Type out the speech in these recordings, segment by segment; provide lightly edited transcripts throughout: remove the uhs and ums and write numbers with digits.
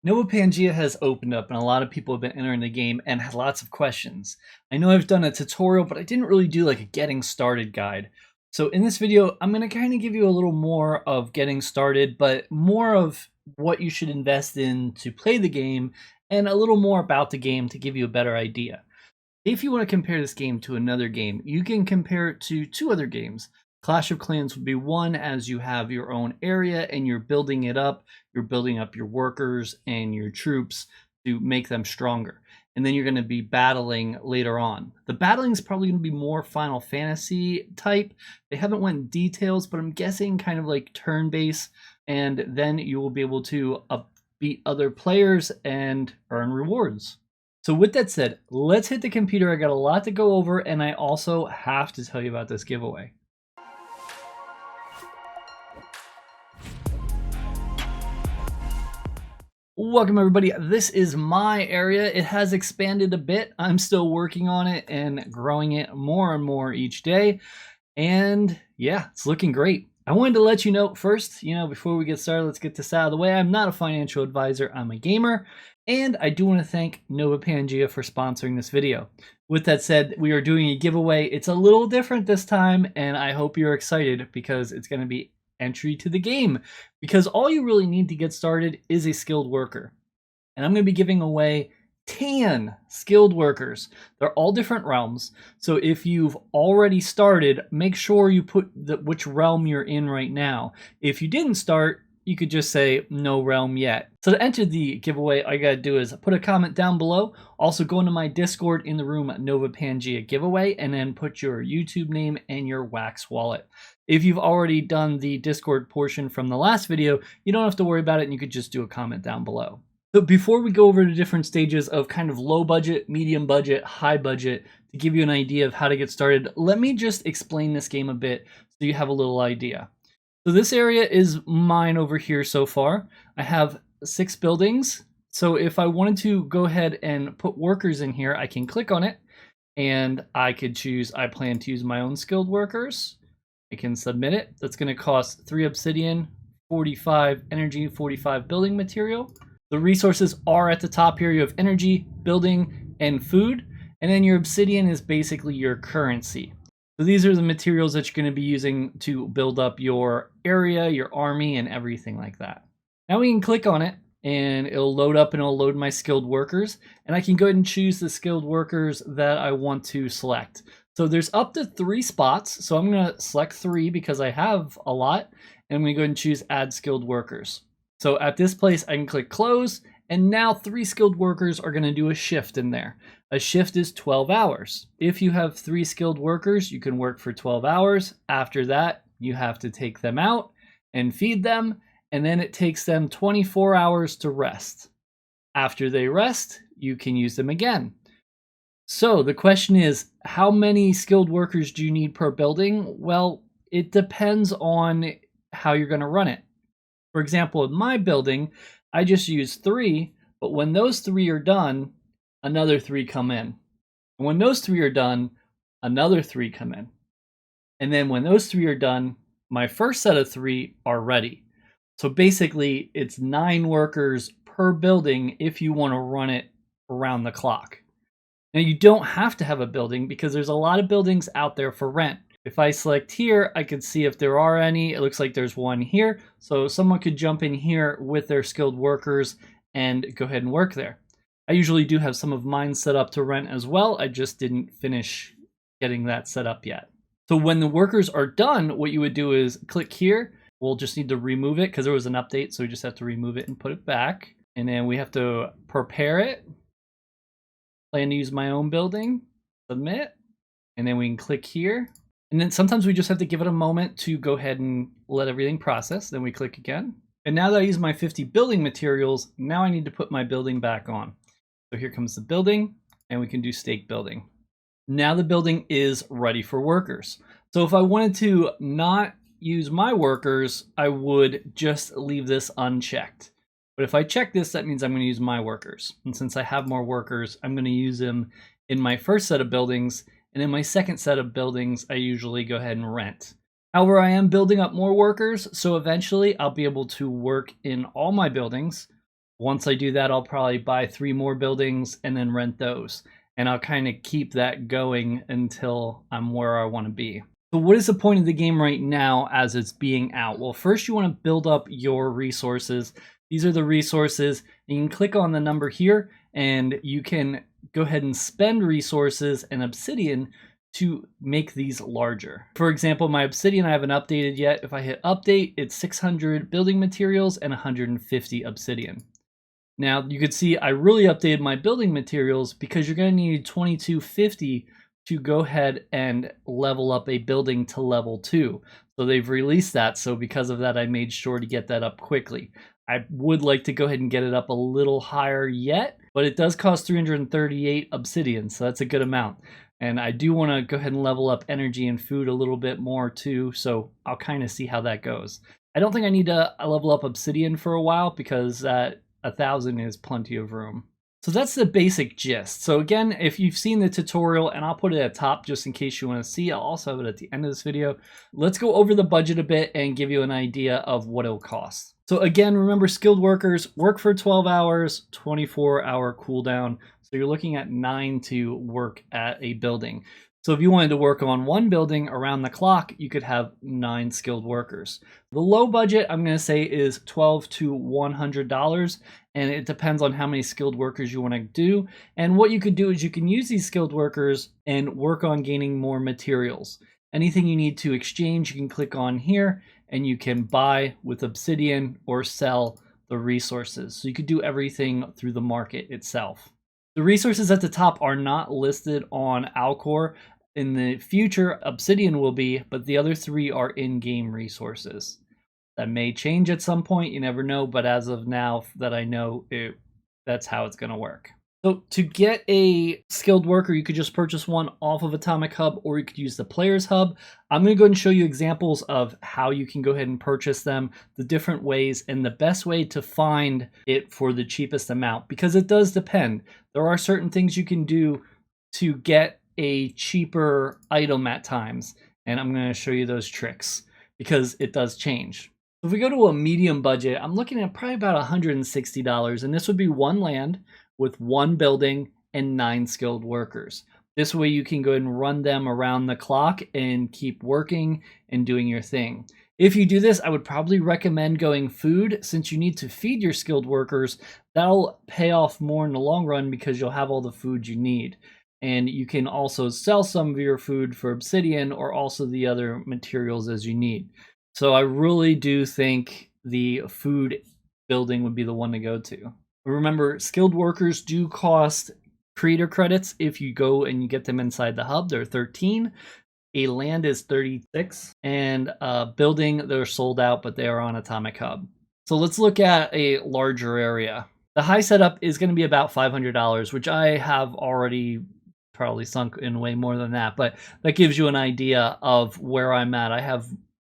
Novopangea has opened up and a lot of people have been entering the game and had lots of questions. I know I've done a tutorial, but I didn't really do like a getting started guide. So in this video, I'm going to kind of give you a little more of getting started, but more of what you should invest in to play the game and a little more about the game to give you a better idea. If you want to compare this game to another game, you can compare it to two other games. Clash of Clans would be one, as you have your own area and you're building it up. You're building up your workers and your troops to make them stronger. And then you're going to be battling later on. The battling is probably going to be more Final Fantasy type. They haven't went in details, but I'm guessing kind of like turn-based. And then you will be able to beat other players and earn rewards. So with that said, let's hit the computer. I got a lot to go over, and I also have to tell you about this giveaway. Welcome everybody, this is my area. It has expanded a bit. I'm still working on it and growing it more and more each day. And yeah, it's looking great. I wanted to let you know first, before we get started, let's get this out of the way. I'm not a financial advisor, I'm a gamer. And I do want to thank Novopangea for sponsoring this video. With that said, we are doing a giveaway. It's a little different this time, and I hope you're excited because it's going to be entry to the game, because all you really need to get started is a skilled worker. And I'm going to be giving away 10 skilled workers. They're all different realms. So if you've already started, make sure you put which realm you're in right now. If you didn't start, you could just say no realm yet. So to enter the giveaway, all you gotta do is put a comment down below. Also go into my Discord in the room Novopangea giveaway, and then put your YouTube name and your Wax wallet. If you've already done the Discord portion from the last video, you don't have to worry about it, and you could just do a comment down below. So before we go over the different stages of kind of low budget, medium budget, high budget, to give you an idea of how to get started, let me just explain this game a bit so you have a little idea. So this area is mine over here so far. I have 6 buildings. So if I wanted to go ahead and put workers in here, I can click on it and I could choose, I plan to use my own skilled workers. I can submit it. That's going to cost 3 obsidian, 45 energy, 45 building material. The resources are at the top here. You have energy, building, and food. And then your obsidian is basically your currency. So these are the materials that you're going to be using to build up your area, your army, and everything like that. Now we can click on it and it'll load up and it'll load my skilled workers. And I can go ahead and choose the skilled workers that I want to select. So there's up to 3 spots. So I'm going to select 3 because I have a lot. And I'm going to go ahead and choose add skilled workers. So at this place, I can click close. And now 3 skilled workers are going to do a shift in there. A shift is 12 hours. If you have 3 skilled workers, you can work for 12 hours. After that, you have to take them out and feed them. And then it takes them 24 hours to rest. After they rest, you can use them again. So the question is, how many skilled workers do you need per building? Well, it depends on how you're going to run it. For example, in my building, I just use 3, but when those 3 are done, another 3 come in. And when those 3 are done, another 3 come in. And then when those 3 are done, my first set of 3 are ready. So basically, it's 9 workers per building if you want to run it around the clock. Now, you don't have to have a building because there's a lot of buildings out there for rent. If I select here, I could see if there are any. It looks like there's one here. So someone could jump in here with their skilled workers and go ahead and work there. I usually do have some of mine set up to rent as well. I just didn't finish getting that set up yet. So when the workers are done, what you would do is click here. We'll just need to remove it because there was an update. So we just have to remove it and put it back. And then we have to prepare it. Plan to use my own building. Submit. And then we can click here. And then sometimes we just have to give it a moment to go ahead and let everything process. Then we click again. And now that I use my 50 building materials, now I need to put my building back on. So here comes the building, and we can do stake building. Now the building is ready for workers. So if I wanted to not use my workers, I would just leave this unchecked. But if I check this, that means I'm going to use my workers. And since I have more workers, I'm going to use them in my first set of buildings. And in my second set of buildings, I usually go ahead and rent. However, I am building up more workers, so eventually I'll be able to work in all my buildings Once I do that, I'll probably buy 3 more buildings and then rent those. And I'll kind of keep that going until I'm where I want to be. So what is the point of the game right now as it's being out? Well, first you want to build up your resources. These are the resources. And you can click on the number here and you can go ahead and spend resources and obsidian to make these larger. For example, my obsidian I haven't updated yet. If I hit update, it's 600 building materials and 150 obsidian. Now you could see I really updated my building materials because you're going to need 2250 to go ahead and level up a building to level 2. So they've released that. So because of that, I made sure to get that up quickly. I would like to go ahead and get it up a little higher yet, but it does cost 338 obsidian. So that's a good amount. And I do want to go ahead and level up energy and food a little bit more too. So I'll kind of see how that goes. I don't think I need to level up obsidian for a while because 1,000 is plenty of room. So that's the basic gist. So again, if you've seen the tutorial, and I'll put it at top just in case you want to see, I'll also have it at the end of this video. Let's go over the budget a bit and give you an idea of what it'll cost. So again, remember skilled workers work for 12 hours, 24-hour cooldown. So you're looking at 9 to work at a building. So if you wanted to work on one building around the clock, you could have 9 skilled workers. The low budget, I'm going to say, is $12 to $100, and it depends on how many skilled workers you want to do. And what you could do is you can use these skilled workers and work on gaining more materials. Anything you need to exchange, you can click on here, and you can buy with obsidian or sell the resources. So you could do everything through the market itself. The resources at the top are not listed on Alcor. In the future, obsidian will be, but the other 3 are in-game resources. That may change at some point, you never know, but as of now that I know, that's how it's going to work. So to get a skilled worker, you could just purchase one off of Atomic Hub, or you could use the Players Hub. I'm going to go ahead and show you examples of how you can go ahead and purchase them, the different ways, and the best way to find it for the cheapest amount, because it does depend. There are certain things you can do to get a cheaper item at times, and I'm going to show you those tricks because it does change. If we go to a medium budget, I'm looking at probably about $160, and this would be one land with one building and 9 skilled workers. This way you can go ahead and run them around the clock and keep working and doing your thing. If you do this, I would probably recommend going food, since you need to feed your skilled workers. That'll pay off more in the long run because you'll have all the food you need. And you can also sell some of your food for obsidian or also the other materials as you need. So I really do think the food building would be the one to go to. Remember, skilled workers do cost creator credits if you go and you get them inside the hub. They're 13. A land is 36. And a building, they're sold out, but they are on Atomic Hub. So let's look at a larger area. The high setup is going to be about $500, which I have already probably sunk in way more than that. But that gives you an idea of where I'm at. I have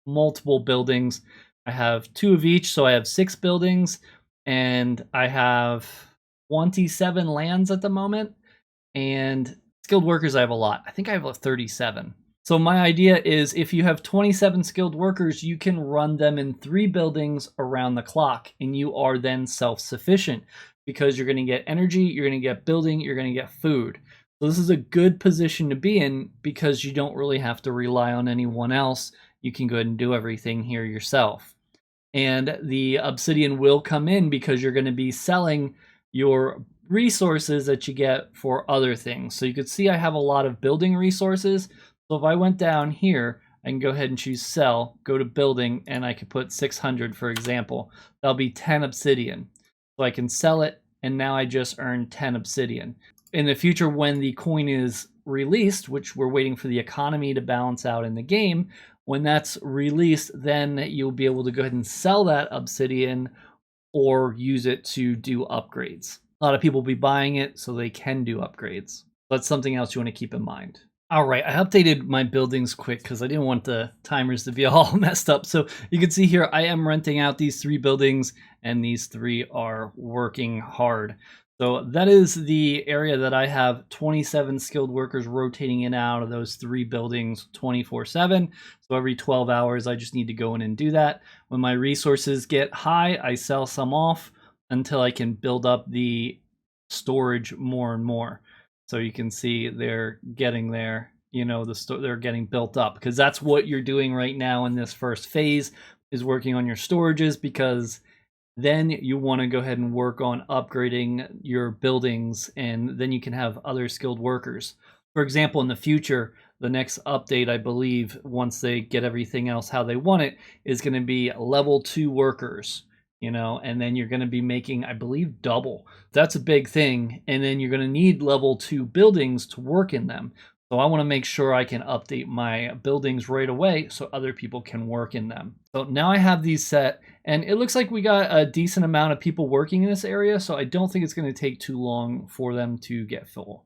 multiple buildings. I have 2 of each, so I have 6 buildings. And I have 27 lands at the moment, and skilled workers I have a lot. I think I have 37. So my idea is if you have 27 skilled workers, you can run them in 3 buildings around the clock, and you are then self-sufficient because you're going to get energy, you're going to get building, you're going to get food. So this is a good position to be in because you don't really have to rely on anyone else. You can go ahead and do everything here yourself. And the obsidian will come in because you're going to be selling your resources that you get for other things. So you could see I have a lot of building resources. So if I went down here, I can go ahead and choose sell, go to building, and I could put 600, for example. That'll be 10 obsidian. So I can sell it, and now I just earned 10 obsidian. In the future, when the coin is released, which we're waiting for the economy to balance out in the game, when that's released, then you'll be able to go ahead and sell that obsidian or use it to do upgrades. A lot of people will be buying it so they can do upgrades. That's something else you want to keep in mind. All right, I updated my buildings quick because I didn't want the timers to be all messed up. So you can see here, I am renting out these 3 buildings, and these 3 are working hard. So that is the area that I have 27 skilled workers rotating in and out of those 3 buildings 24/7. So every 12 hours, I just need to go in and do that. When my resources get high, I sell some off. until I can build up the storage more and more. So you can see they're getting there, you know, they're getting built up, because that's what you're doing right now in this first phase, is working on your storages, because then you want to go ahead and work on upgrading your buildings, and then you can have other skilled workers. For example, in the future, the next update, I believe, once they get everything else how they want it, is going to be level 2 workers, you know, and then you're going to be making, I believe, double. That's a big thing. And then you're going to need level 2 buildings to work in them. So I want to make sure I can update my buildings right away so other people can work in them. So now I have these set, and it looks like we got a decent amount of people working in this area, so I don't think it's going to take too long for them to get full.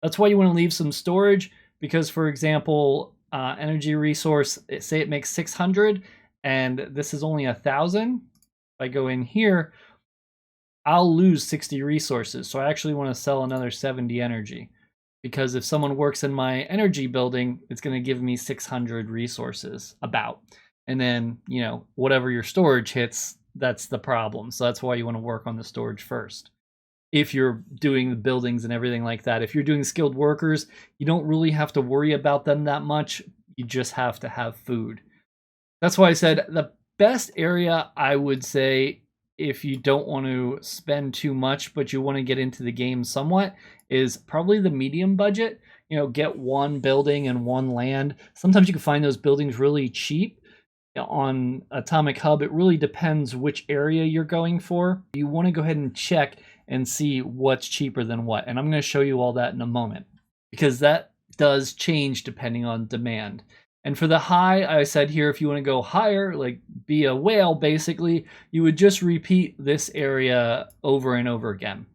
That's why you want to leave some storage, because, for example, energy resource, say it makes 600, and this is only 1,000. If I go in here, I'll lose 60 resources, so I actually want to sell another 70 energy. Because if someone works in my energy building, it's going to give me 600 resources about. And then, you know, whatever your storage hits, that's the problem. So that's why you want to work on the storage first. If you're doing the buildings and everything like that, if you're doing skilled workers, you don't really have to worry about them that much. You just have to have food. That's why I said the best area, I would say, if you don't want to spend too much, but you want to get into the game somewhat, is probably the medium budget. You know, get one building and one land. Sometimes you can find those buildings really cheap. On Atomic Hub, it really depends which area you're going for. You want to go ahead and check and see what's cheaper than what. And I'm going to show you all that in a moment, because that does change depending on demand. And for the high, I said here, if you want to go higher, like be a whale, basically, you would just repeat this area over and over again.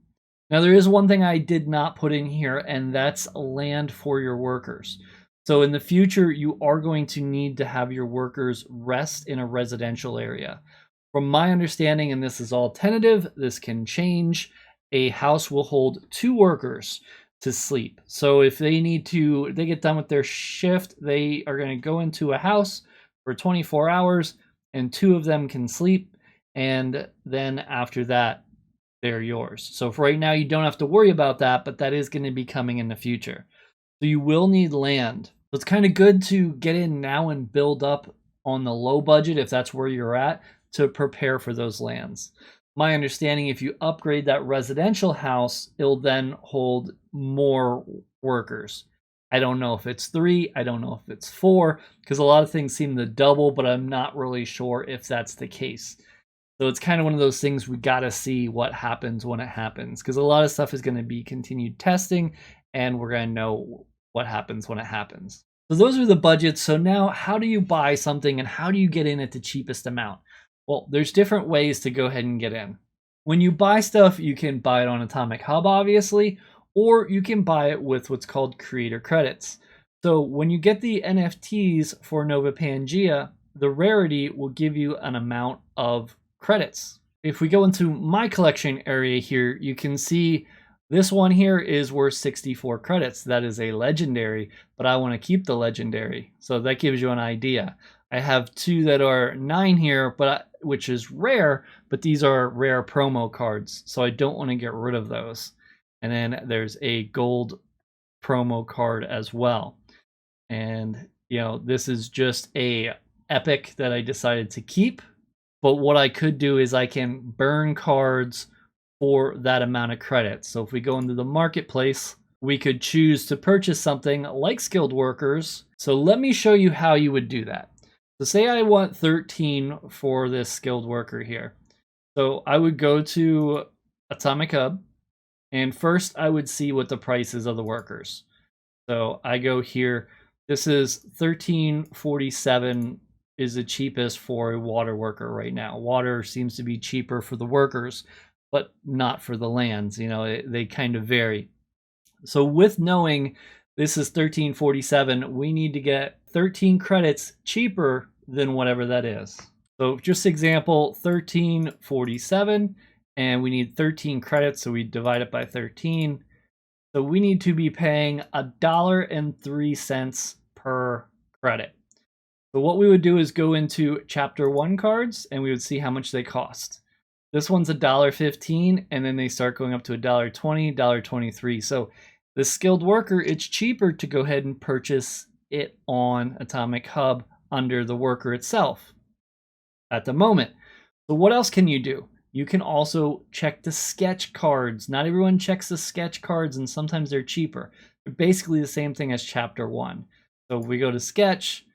Now, there is one thing I did not put in here, and that's land for your workers. So in the future, you are going to need to have your workers rest in a residential area. From my understanding, and this is all tentative, this can change, a house will hold 2 workers to sleep. So if they get done with their shift, they are going to go into a house for 24 hours, and 2 of them can sleep. And then after that, they're yours. So for right now, you don't have to worry about that, but that is going to be coming in the future. So you will need land. So it's kind of good to get in now and build up on the low budget, if that's where you're at, to prepare for those lands. My understanding, if you upgrade that residential house, it'll then hold more workers. I don't know if it's 3, I don't know if it's 4, because a lot of things seem to double, but I'm not really sure if that's the case. So it's kind of one of those things we got to see what happens when it happens, because a lot of stuff is going to be continued testing, and we're going to know what happens when it happens. So those are the budgets. So now, how do you buy something, and how do you get in at the cheapest amount? Well, there's different ways to go ahead and get in. When you buy stuff, you can buy it on Atomic Hub, obviously, or you can buy it with what's called creator credits. So when you get the NFTs for Novopangea, the rarity will give you an amount of credits. If we go into my collection area here, you can see this one here is worth 64 credits. That is a legendary, but I want to keep the legendary. So that gives you an idea. I have 2 that are 9 here, which is rare, but these are rare promo cards, so I don't want to get rid of those. And then there's a gold promo card as well. And, you know, this is just a epic that I decided to keep. But what I could do is I can burn cards for that amount of credits. So if we go into the marketplace, we could choose to purchase something like skilled workers. So let me show you how you would do that. So say I want 13 for this skilled worker here. So I would go to Atomic Hub, and first I would see what the price is of the workers. So I go here. This is 1347 is the cheapest for a water worker right now. Water seems to be cheaper for the workers, but not for the lands. You know, they kind of vary. So with knowing this is 1347, we need to get 13 credits cheaper than whatever that is. So just example, 1347, and we need 13 credits, so we divide it by 13. So we need to be paying $1.03 per credit. So what we would do is go into Chapter 1 cards, and we would see how much they cost. This one's $1.15, and then they start going up to $1.20, $1.23. So the skilled worker, it's cheaper to go ahead and purchase it on Atomic Hub under the worker itself at the moment. So what else can you do? You can also check the sketch cards. Not everyone checks the sketch cards, and sometimes they're cheaper. They're basically the same thing as Chapter 1. So if we go to sketch,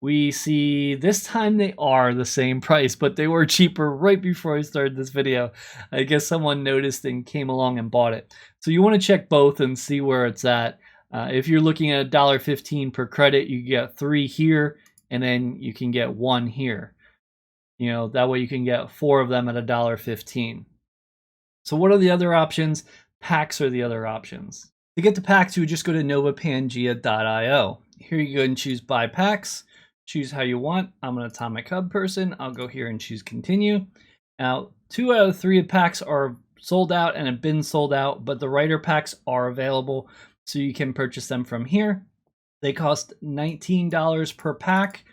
we see this time they are the same price, but they were cheaper right before I started this video. I guess someone noticed and came along and bought it. So you want to check both and see where it's at. If you're looking at $1.15 per credit, you get 3 here, and then you can get 1 here. You know, that way you can get 4 of them at $1.15. So what are the other options? Packs are the other options. To get the packs, you would just go to novopangea.io. Here you go and choose buy packs. Choose how you want. I'm an Atomic Hub person. I'll go here and choose continue. Now, 2 out of 3 packs are sold out and have been sold out, but the writer packs are available, so you can purchase them from here. They cost $19 per pack.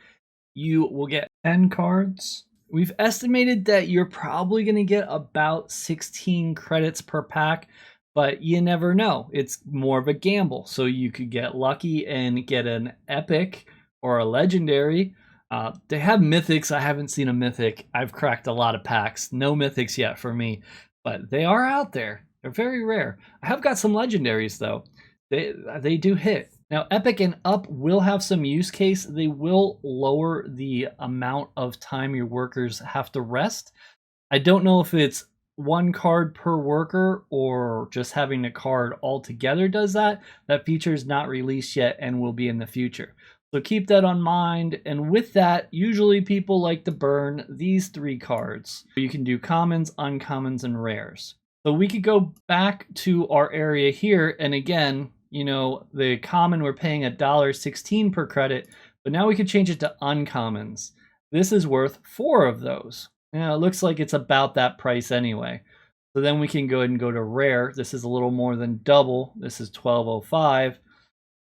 You will get 10 cards. We've estimated that you're probably going to get about 16 credits per pack, but you never know. It's more of a gamble. So you could get lucky and get an epic or a legendary. They have mythics. I haven't seen a mythic. I've cracked a lot of packs. No mythics yet for me, but they are out there. They're very rare. I have got some legendaries though. They do hit. Now, Epic and Up will have some use case. They will lower the amount of time your workers have to rest. I don't know if it's 1 card per worker or just having a card altogether does that. That feature is not released yet and will be in the future. So keep that on mind. And with that, usually people like to burn these 3 cards. You can do commons, uncommons, and rares. So we could go back to our area here, and again, you know, the common we're paying $1.16 per credit, but now we could change it to uncommons. This is worth 4 of those. Now it looks like it's about that price anyway. So then we can go ahead and go to rare. This is a little more than double. This is $12.05.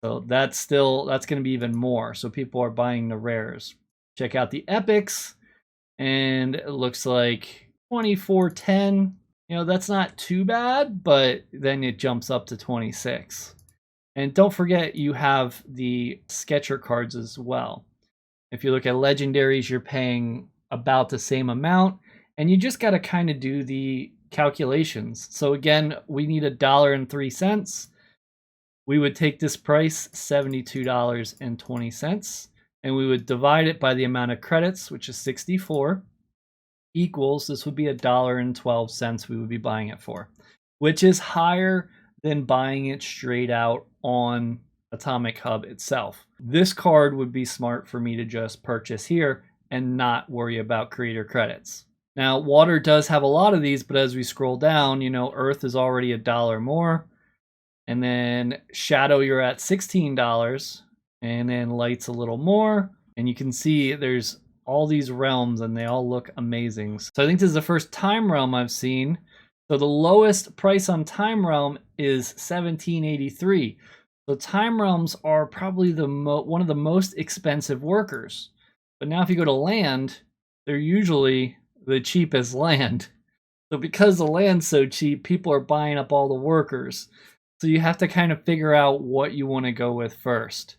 So that's going to be even more. So people are buying the rares. Check out the epics, and it looks like $24.10. You know, that's not too bad, but then it jumps up to 26. And don't forget, you have the sketcher cards as well. If you look at legendaries, you're paying about the same amount, and you just got to kind of do the calculations. So again, we need $1.03. We would take this price, $72.20, and we would divide it by the amount of credits, which is 64, equals, this would be $1.12 we would be buying it for, which is higher than buying it straight out on Atomic Hub itself. This card would be smart for me to just purchase here and not worry about creator credits. Now, water does have a lot of these, but as we scroll down, you know, earth is already $1 more. And then shadow, you're at $16. And then light's a little more. And you can see there's all these realms and they all look amazing. So I think this is the first time realm I've seen. So the lowest price on time realm is $17.83. So time realms are probably one of the most expensive workers. But now if you go to land, they're usually the cheapest land. So because the land's so cheap, people are buying up all the workers. So you have to kind of figure out what you want to go with first.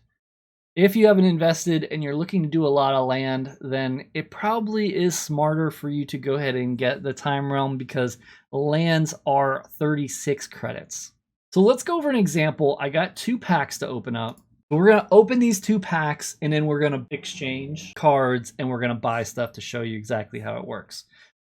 If you haven't invested and you're looking to do a lot of land, then it probably is smarter for you to go ahead and get the time realm because lands are 36 credits. So let's go over an example. I got 2 packs to open up. We're going to open these 2 packs and then we're going to exchange cards and we're going to buy stuff to show you exactly how it works.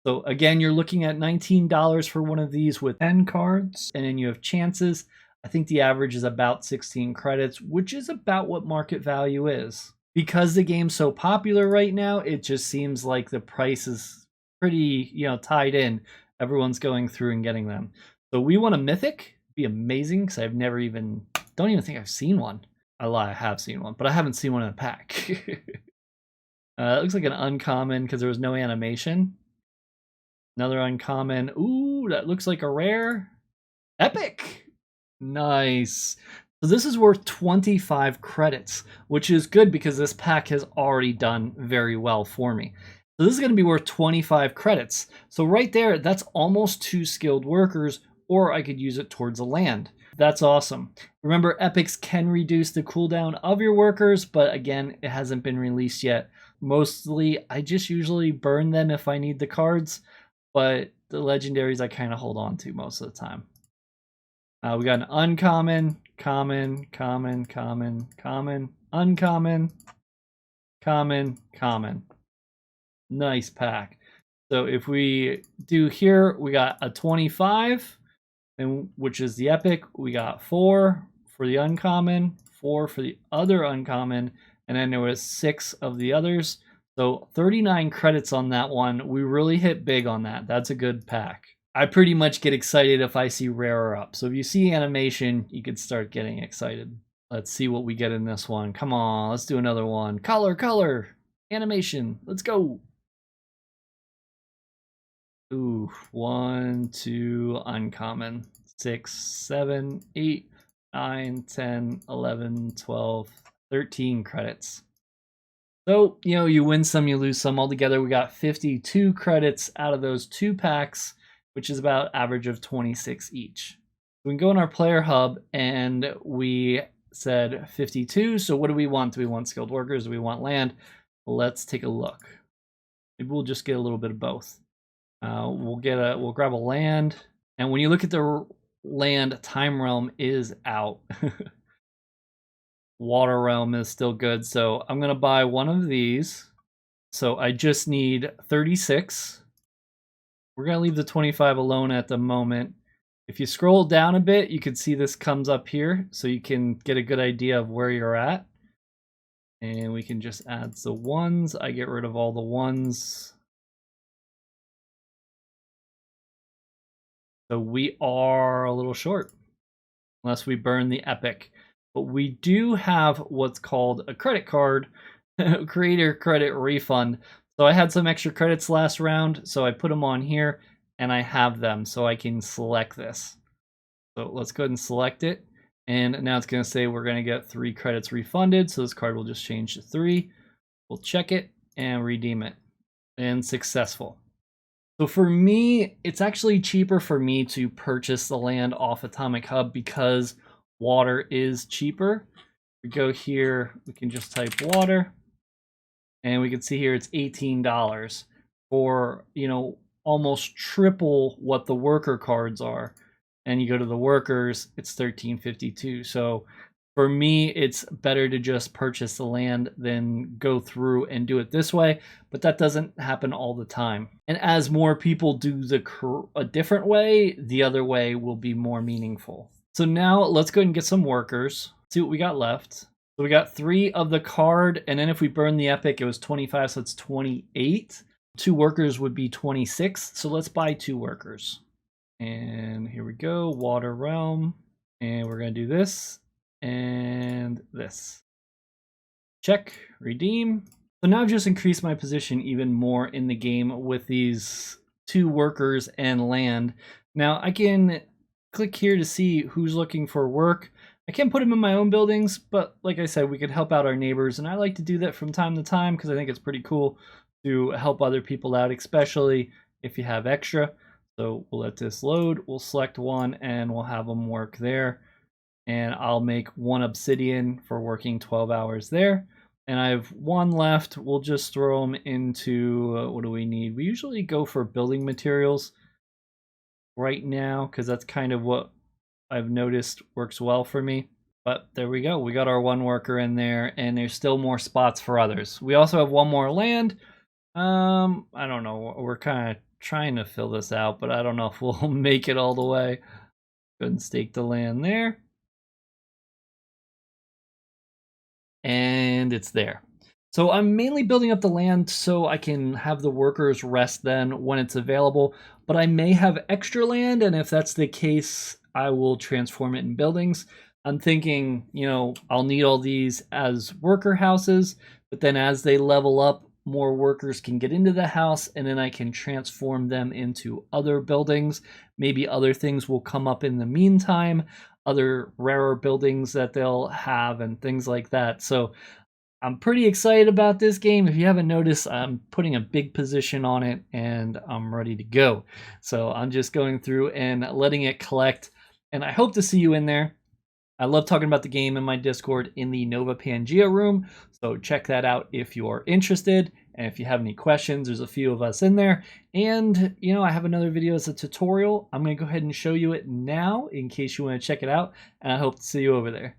So again, you're looking at $19 for one of these with 10 cards, and then you have chances. I think the average is about 16 credits, which is about what market value is. Because the game's so popular right now, it just seems like the price is pretty, you know, tied in. Everyone's going through and getting them. So we want a mythic. It'd be amazing because I've never even, don't even think I've seen one. I lie, I have seen one, but I haven't seen one in a pack. It looks like an uncommon because there was no animation. Another uncommon. Ooh, that looks like a rare. Epic. Nice. So this is worth 25 credits, which is good because this pack has already done very well for me. So this is going to be worth 25 credits. So right there, that's almost 2 skilled workers, or I could use it towards a land. That's awesome. Remember, epics can reduce the cooldown of your workers, but again, it hasn't been released yet. Mostly, I just usually burn them if I need the cards, but the legendaries I kind of hold on to most of the time. We got an uncommon, common, common, common, common, uncommon, common, common. Nice pack. So if we do here, we got a 25, and which is the epic. We got 4 for the uncommon, 4 for the other uncommon, and then there was 6 of the others. So 39 credits on that one. We really hit big on that. That's a good pack. I pretty much get excited if I see rarer up. So if you see animation, you could start getting excited. Let's see what we get in this one. Come on, let's do another one. Color, animation. Let's go. Ooh, 1, 2, uncommon. 6, 7, 8, 9, 10, 11, 12, 13 credits. So, you win some, you lose some. Altogether, we got 52 credits out of those 2 packs, which is about average of 26 each. We can go in our player hub, and we said 52. So what do we want? Do we want skilled workers? Do we want land? Let's take a look. Maybe we'll just get a little bit of both. We'll grab a land, and when you look at the land, Time Realm is out. Water Realm is still good, so I'm gonna buy one of these. So I just need 36. We're gonna leave the 25 alone at the moment. If you scroll down a bit, you can see this comes up here, so you can get a good idea of where you're at. And we can just add the ones. I get rid of all the ones. So we are a little short, unless we burn the epic. But we do have what's called a credit card, creator credit refund. So I had some extra credits last round, so I put them on here, and I have them, so I can select this. So let's go ahead and select it. And now it's going to say we're going to get 3 credits refunded, so this card will just change to 3. We'll check it and redeem it. And successful. So for me, it's actually cheaper for me to purchase the land off Atomic Hub because water is cheaper. We go here, we can just type water, and we can see here it's $18 for, almost triple what the worker cards are. And you go to the workers, it's $13.52. So for me, it's better to just purchase the land than go through and do it this way, but that doesn't happen all the time. And as more people do a different way, the other way will be more meaningful. So now let's go ahead and get some workers. See what we got left. So we got 3 of the card, and then if we burn the epic, it was 25, so it's 28. 2 workers would be 26, so let's buy 2 workers. And here we go, Water Realm, and we're gonna do this and this. Check, redeem. So now I've just increased my position even more in the game with these 2 workers and land. Now I can click here to see who's looking for work. I can put them in my own buildings, but like I said, we could help out our neighbors, and I like to do that from time to time because I think it's pretty cool to help other people out, especially if you have extra. So we'll let this load, we'll select one, and we'll have them work there. And I'll make 1 obsidian for working 12 hours there. And I have 1 left. We'll just throw them into, what do we need? We usually go for building materials right now because that's kind of what I've noticed works well for me. But there we go. We got our 1 worker in there, and there's still more spots for others. We also have 1 more land. I don't know. We're kind of trying to fill this out, but I don't know if we'll make it all the way. Go ahead and stake the land there. And it's there. So I'm mainly building up the land so I can have the workers rest then when it's available, but I may have extra land, and if that's the case, I will transform it in buildings. I'm thinking, I'll need all these as worker houses, but then as they level up, more workers can get into the house, and then I can transform them into other buildings. Maybe other things will come up in the meantime, other rarer buildings that they'll have and things like that. So I'm pretty excited about this game. If you haven't noticed, I'm putting a big position on it and I'm ready to go. So I'm just going through and letting it collect, and I hope to see you in there. I love talking about the game in my Discord in the Novopangea room, so check that out if you're interested. And if you have any questions, there's a few of us in there. And, you know, I have another video as a tutorial. I'm going to go ahead and show you it now in case you want to check it out, and I hope to see you over there.